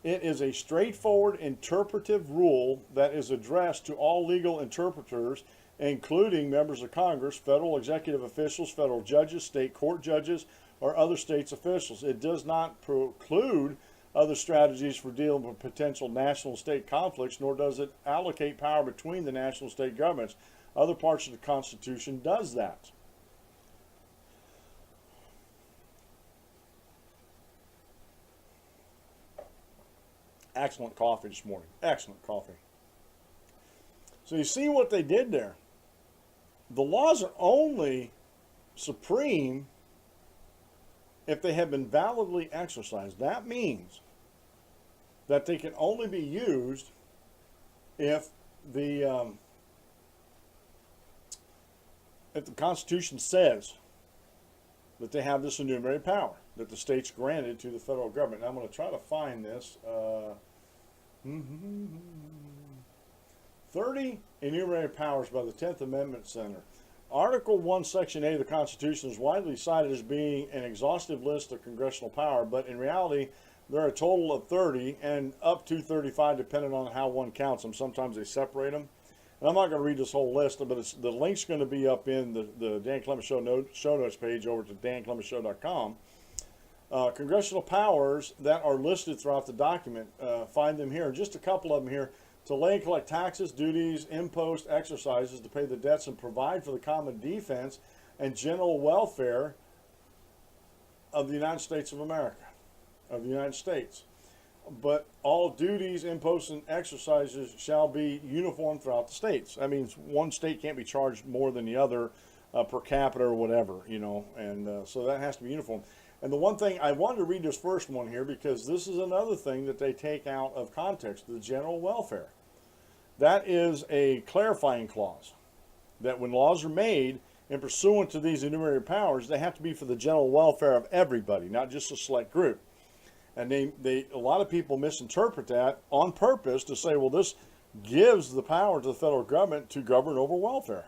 It is a straightforward interpretive rule that is addressed to all legal interpreters, including members of Congress, federal executive officials, federal judges, state court judges, or other states' officials. It does not preclude other strategies for dealing with potential national state conflicts, nor does it allocate power between the national state governments. Other parts of the Constitution does that. Excellent coffee this morning. Excellent coffee. So you see what they did there. The laws are only supreme if they have been validly exercised. That means that they can only be used if the Constitution says that they have this enumerated power that the states granted to the federal government. And I'm going to try to find this. 30 enumerated powers by the 10th Amendment Center. Article 1, Section A of the Constitution is widely cited as being an exhaustive list of congressional power, but in reality, there are a total of 30 and up to 35 depending on how one counts them. Sometimes they separate them. And I'm not going to read this whole list, but the link's going to be up in the Dan Clemens show notes page over to danclemenshow.com. Congressional powers that are listed throughout the document, find them here. Just a couple of them here. To lay and collect taxes, duties, impost exercises, to pay the debts and provide for the common defense and general welfare of the United States of America, of the United States. But all duties, imposts, and exercises shall be uniform throughout the states. That means one state can't be charged more than the other per capita or whatever, you know, and so that has to be uniform. And the one thing, I wanted to read this first one here because this is another thing that they take out of context, the general welfare. That is a clarifying clause, that when laws are made in pursuant to these enumerated powers, they have to be for the general welfare of everybody, not just a select group. And a lot of people misinterpret that on purpose to say, well, this gives the power to the federal government to govern over welfare.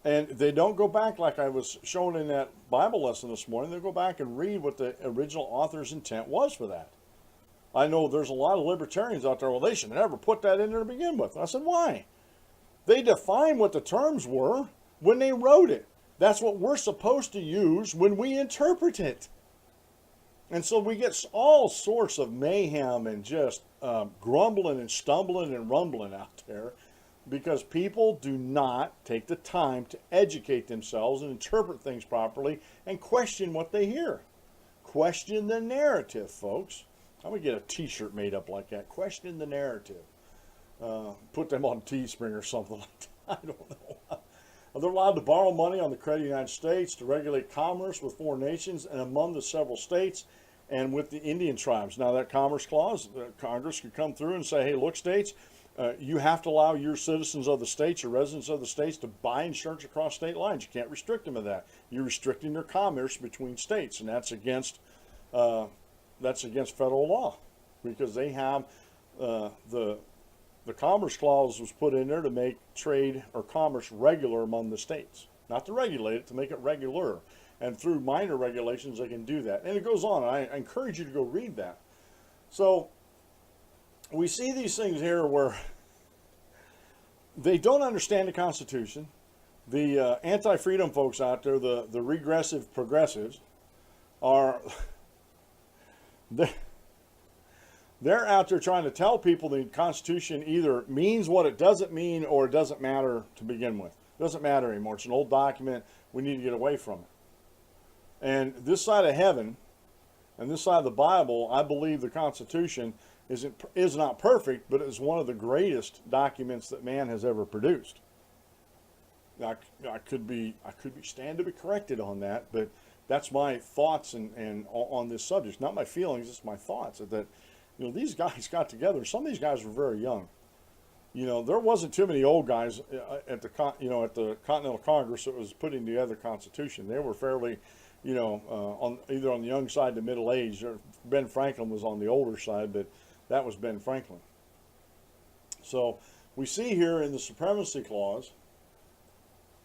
And they don't go back like I was shown in that Bible lesson this morning. They go back and read what the original author's intent was for that. I know there's a lot of libertarians out there, well, they should never put that in there to begin with. I said, why? They defined what the terms were when they wrote it. That's what we're supposed to use when we interpret it. And so we get all sorts of mayhem and just grumbling and stumbling and rumbling out there because people do not take the time to educate themselves and interpret things properly and question what they hear. Question the narrative, folks. I'm going to get a t-shirt made up like that. Question the narrative. Put them on Teespring or something like that. I don't know. They're allowed to borrow money on the credit of the United States to regulate commerce with foreign nations and among the several states and with the Indian tribes. Now that Commerce Clause, Congress could come through and say, hey, look, states, you have to allow your citizens of the states, your residents of the states, to buy insurance across state lines. You can't restrict them of that. You're restricting their commerce between states, and that's against federal law because they have the Commerce Clause was put in there to make trade or commerce regular among the states, not to regulate it, to make it regular. And through minor regulations, they can do that. And it goes on. I encourage you to go read that. So we see these things here where they don't understand the Constitution. The anti-freedom folks out there, the, regressive progressives, are They're out there trying to tell people the Constitution either means what it doesn't mean or it doesn't matter to begin with. It doesn't matter anymore. It's an old document. We need to get away from it. And this side of heaven and this side of the Bible, I believe the Constitution is not perfect, but it's one of the greatest documents that man has ever produced. I could stand to be corrected on that, but that's my thoughts and on this subject. Not my feelings, it's my thoughts. That these guys got together. Some of these guys were very young. There wasn't too many old guys at the Continental Congress that was putting together the Constitution. They were fairly, either on the young side to middle age. Ben Franklin was on the older side, but that was Ben Franklin. So we see here in the Supremacy Clause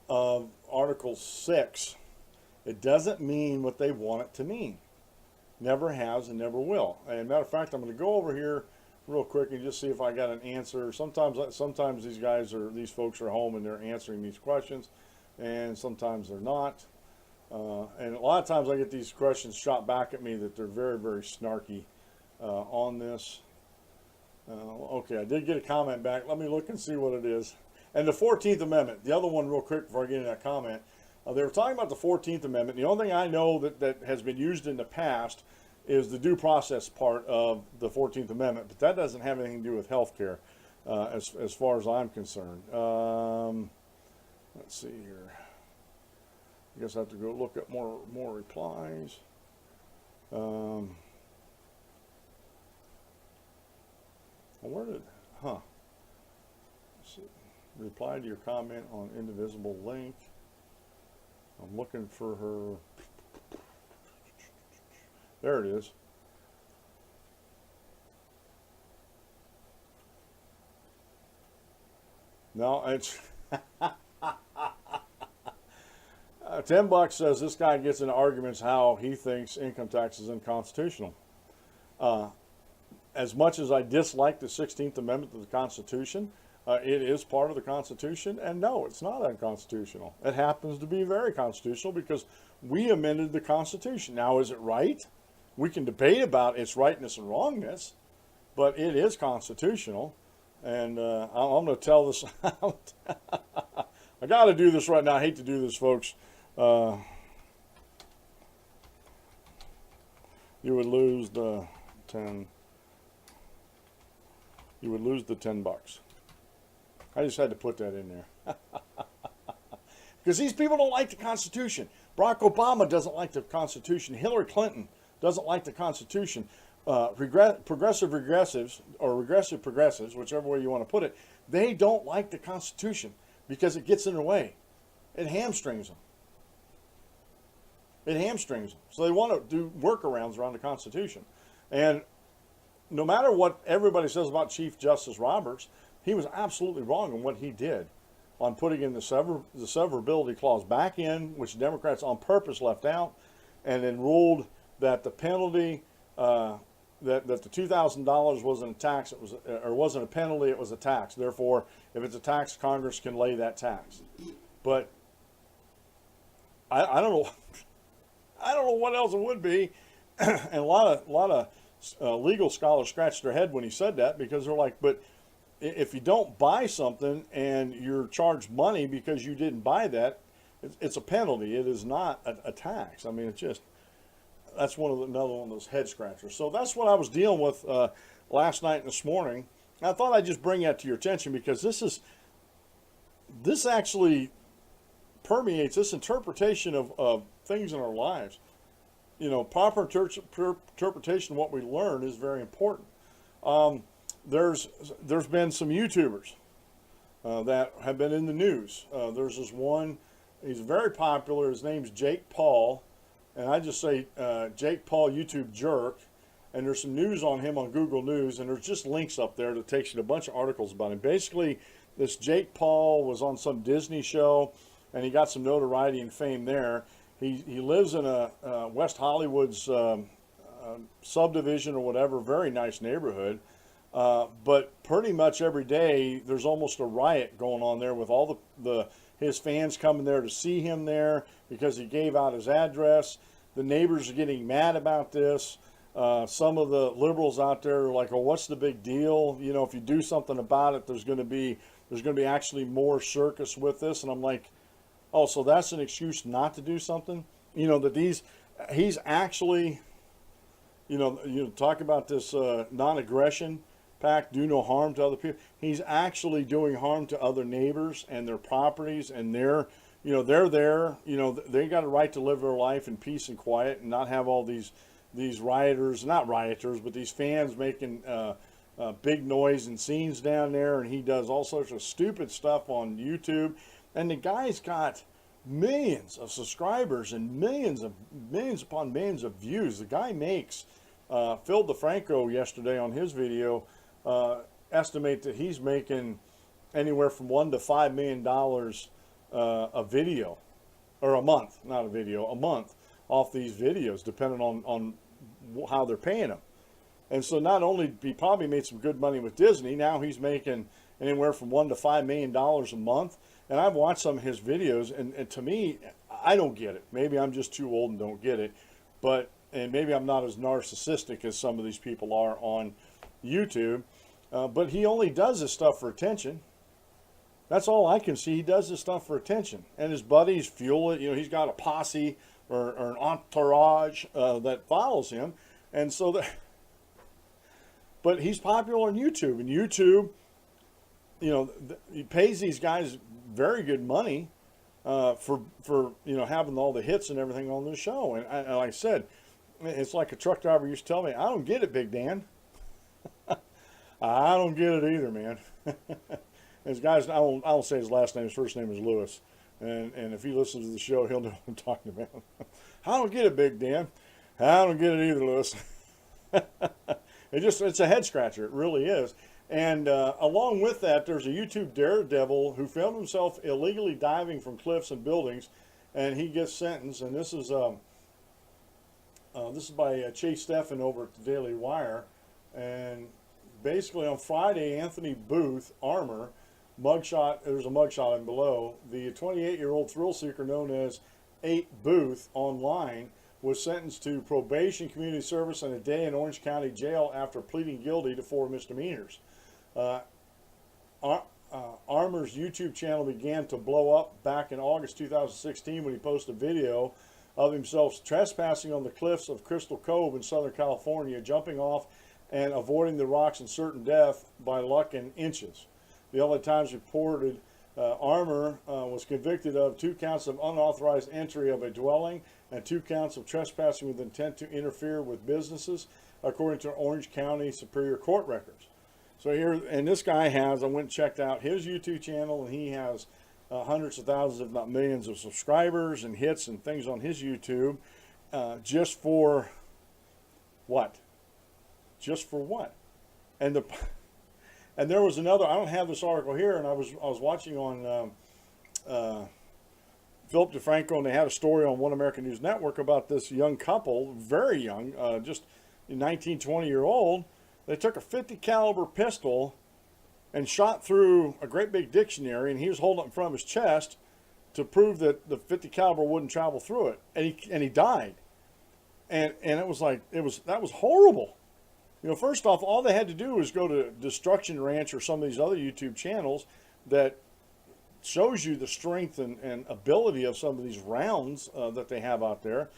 of Article 6, it doesn't mean what they want it to mean. Never has and never will. And matter of fact, I'm going to go over here real quick and just see if I got an answer. Sometimes these folks are home and they're answering these questions, and sometimes they're not. And a lot of times I get these questions shot back at me that they're very, very snarky on this. Okay, I did get a comment back. Let me look and see what it is. And the 14th Amendment, the other one real quick before I get into that comment. They were talking about the 14th Amendment. The only thing I know that has been used in the past is the due process part of the 14th Amendment, but that doesn't have anything to do with health care as far as I'm concerned. Let's see here. I guess I have to go look at more replies. Let's see. Reply to your comment on indivisible link. I'm looking for her. There it is. No, it's $10 says this guy gets into arguments how he thinks income tax is unconstitutional. As much as I dislike the 16th Amendment to the Constitution, it is part of the Constitution, and no, it's not unconstitutional. It happens to be very constitutional because we amended the Constitution. Now, is it right? We can debate about its rightness and wrongness, but it is constitutional. And I'm going to tell this out. I got to do this right now. I hate to do this, folks. You would lose the 10. You would lose the $10. I just had to put that in there. Because these people don't like the Constitution. Barack Obama doesn't like the Constitution. Hillary Clinton doesn't like the Constitution. Progressive progressives, whichever way you want to put it, they don't like the Constitution because it gets in their way. It hamstrings them. So they want to do workarounds around the Constitution. And no matter what everybody says about Chief Justice Roberts, he was absolutely wrong in what he did on putting in the severability clause back in, which Democrats on purpose left out, and then ruled that the penalty, that the $2,000 wasn't a tax, wasn't a penalty, it was a tax. Therefore, if it's a tax, Congress can lay that tax. But I don't know, I don't know what else it would be. And a lot of legal scholars scratched their head when he said that, because they're like, but if you don't buy something and you're charged money because you didn't buy that, it's a penalty. It is not a tax. I mean, it's just, that's another one of those head scratchers. So that's what I was dealing with last night and this morning. I thought I'd just bring that to your attention because this actually permeates this interpretation of things in our lives. Proper interpretation of what we learn is very important. There's been some YouTubers that have been in the news. There's this one, he's very popular, his name's Jake Paul, and I just say Jake Paul YouTube jerk, and there's some news on him on Google News, and there's just links up there that takes you to a bunch of articles about him. Basically, this Jake Paul was on some Disney show, and he got some notoriety and fame there. He lives in a West Hollywood's subdivision or whatever, very nice neighborhood. But pretty much every day there's almost a riot going on there with all his fans coming there to see him there because he gave out his address. The neighbors are getting mad about this. Some of the liberals out there are like, "Oh, what's the big deal? You know, if you do something about it, there's going to be actually more circus with this." And I'm like, "Oh, so that's an excuse not to do something?" You know, that he's actually, talk about this non-aggression pact, do no harm to other people. He's actually doing harm to other neighbors and their properties, and they're there. You know, they got a right to live their life in peace and quiet, and not have all these rioters, not rioters, but these fans making big noise and scenes down there. And he does all sorts of stupid stuff on YouTube, and the guy's got millions of subscribers and millions upon millions of views. The guy makes Phil DeFranco yesterday on his video estimate that he's making anywhere from $1 to $5 million a video, or a month, not a video, a month off these videos, depending on how they're paying him. And so not only he probably made some good money with Disney, now he's making anywhere from $1 to $5 million a month. And I've watched some of his videos, and to me, I don't get it. Maybe I'm just too old and don't get it, and maybe I'm not as narcissistic as some of these people are on YouTube. But he only does this stuff for attention. That's all I can see. He does this stuff for attention, and his buddies fuel it. You know, he's got a posse or an entourage that follows him, and so that. But he's popular on YouTube, and YouTube, he pays these guys very good money for having all the hits and everything on the show. And like I said, it's like a truck driver used to tell me, "I don't get it, Big Dan." I don't get it either, man. This guy's, I won't say his last name. His first name is Lewis, and if he listens to the show, he'll know what I'm talking about. I don't get it, Big Dan. I don't get it either, Lewis. It's a head scratcher. It really is. And along with that, there's a YouTube daredevil who filmed himself illegally diving from cliffs and buildings, and he gets sentenced. And this is by Chase Steffen over at the Daily Wire. And basically on Friday, Anthony Booth, Armor, mugshot, there's a mugshot in below, the 28-year-old thrill seeker known as 8 Booth online was sentenced to probation, community service, and a day in Orange County Jail after pleading guilty to 4 misdemeanors. Armor's YouTube channel began to blow up back in August 2016 when he posted a video of himself trespassing on the cliffs of Crystal Cove in Southern California, jumping off and avoiding the rocks and certain death by luck in inches. The LA Times reported Armor was convicted of 2 counts of unauthorized entry of a dwelling and 2 counts of trespassing with intent to interfere with businesses, according to Orange County Superior Court records. So here, and this guy has, I went and checked out his YouTube channel, and he has hundreds of thousands, if not millions, of subscribers and hits and things on his YouTube. Just for what? Just for what? And there was another. I don't have this article here, and I was watching on Philip DeFranco, and they had a story on One American News Network about this young couple, very young, just 19, 20-year-old. They took a 50 caliber pistol and shot through a great big dictionary, and he was holding it in front of his chest to prove that the 50 caliber wouldn't travel through it, and he died. And it was like, that was horrible. You know, first off, all they had to do was go to Destruction Ranch or some of these other YouTube channels that shows you the strength and ability of some of these rounds that they have out there,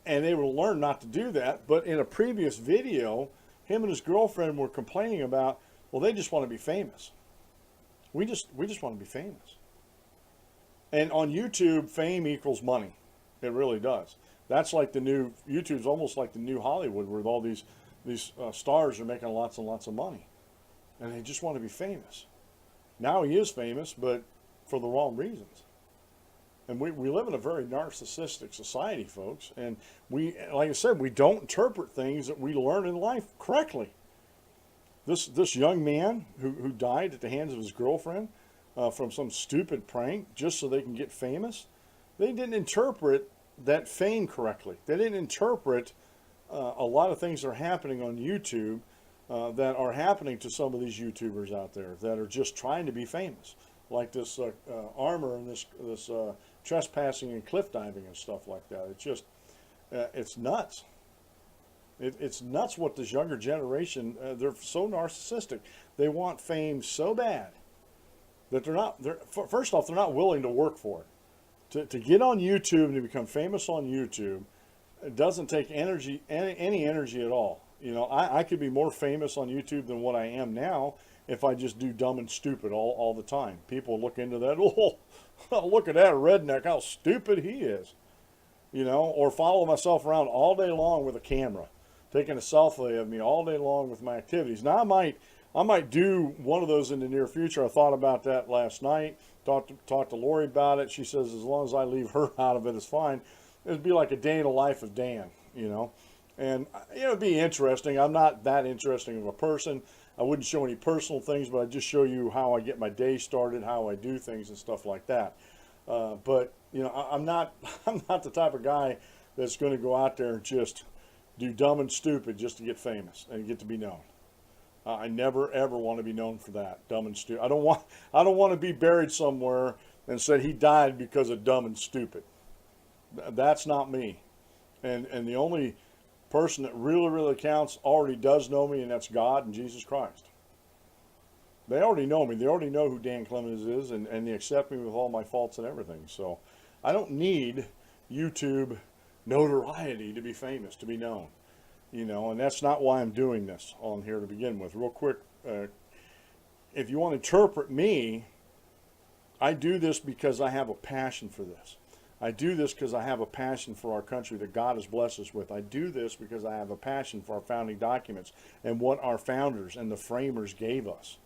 and they will learn not to do that. But in a previous video, him and his girlfriend were complaining about, well, they just want to be famous. We just want to be famous. And on YouTube, fame equals money. It really does. That's like the new, YouTube's almost like the new Hollywood, where all these stars are making lots and lots of money. And they just want to be famous. Now he is famous, but for the wrong reasons. And we live in a very narcissistic society, folks. And we, like I said, we don't interpret things that we learn in life correctly. This young man who died at the hands of his girlfriend from some stupid prank just so they can get famous, they didn't interpret that fame correctly. They didn't interpret a lot of things that are happening on YouTube that are happening to some of these YouTubers out there that are just trying to be famous, like this Armor and this trespassing and cliff diving and stuff like that. It's just, it's nuts. It's nuts what this younger generation, they're so narcissistic. They want fame so bad that first off, they're not willing to work for it. To get on YouTube and to become famous on YouTube, it doesn't take energy, any energy at all. You know, I could be more famous on YouTube than what I am now if I just do dumb and stupid all the time. People look into that, oh, look at that redneck, how stupid he is. You know, or follow myself around all day long with a camera, taking a selfie of me all day long with my activities. Now, I might do one of those in the near future. I thought about that last night, talked to Lori about it. She says as long as I leave her out of it, it's fine. It'd be like a day in the life of Dan, you know. And it would be interesting. I'm not that interesting of a person. I wouldn't show any personal things, but I'd just show you how I get my day started, how I do things and stuff like that. But you know, I'm not the type of guy that's going to go out there and just do dumb and stupid just to get famous and get to be known. I never ever want to be known for that, dumb and stupid. I don't want to be buried somewhere and said he died because of dumb and stupid. That's not me. And the only person that really counts already does know me, and that's God and Jesus Christ. They already know me. They already know who Dan Clemens is, and they accept me with all my faults and everything. So I don't need YouTube notoriety to be famous, to be known. You know, and that's not why I'm doing this on here to begin with. Real quick, if you want to interpret me, I do this because I have a passion for this. I do this because I have a passion for our country that God has blessed us with. I do this because I have a passion for our founding documents and what our founders and the framers gave us.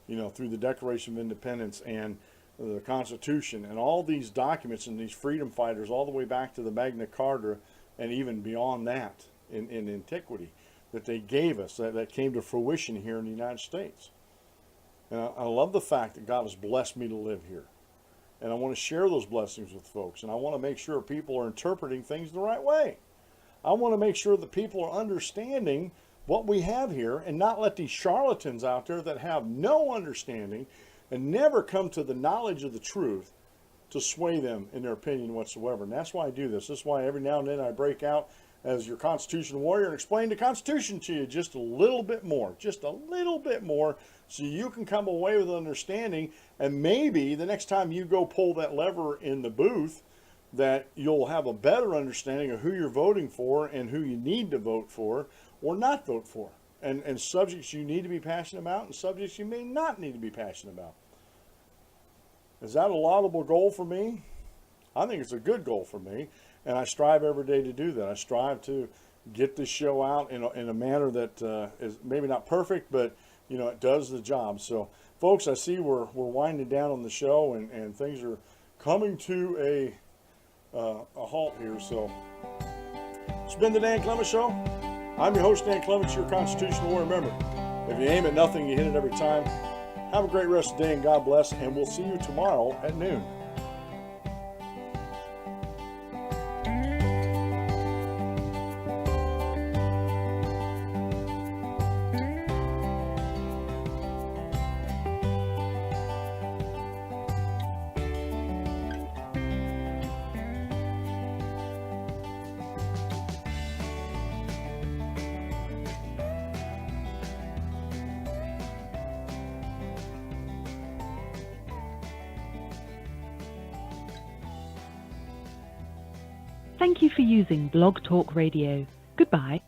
You know, through the Declaration of Independence and the Constitution and all these documents and these freedom fighters all the way back to the Magna Carta and even beyond that in antiquity that they gave us, that came to fruition here in the United States. And I love the fact that God has blessed me to live here. And I want to share those blessings with folks. And I want to make sure people are interpreting things the right way. I want to make sure that people are understanding what we have here and not let these charlatans out there that have no understanding and never come to the knowledge of the truth to sway them in their opinion whatsoever. And that's why I do this. This is why every now and then I break out as your Constitution warrior and explain the Constitution to you just a little bit more, so you can come away with an understanding, and maybe the next time you go pull that lever in the booth, that you'll have a better understanding of who you're voting for and who you need to vote for or not vote for, and subjects you need to be passionate about and subjects you may not need to be passionate about. Is that a laudable goal for me? I think it's a good goal for me, and I strive every day to do that. I strive to get this show out in a manner that is maybe not perfect, but you know, it does the job. So, folks, I see we're winding down on the show, and things are coming to a halt here. So, it's been the Dan Clemens Show. I'm your host, Dan Clemens, your constitutional warrior. Remember, if you aim at nothing, you hit it every time. Have a great rest of the day, and God bless, and we'll see you tomorrow at noon. Thank you for using Blog Talk Radio. Goodbye.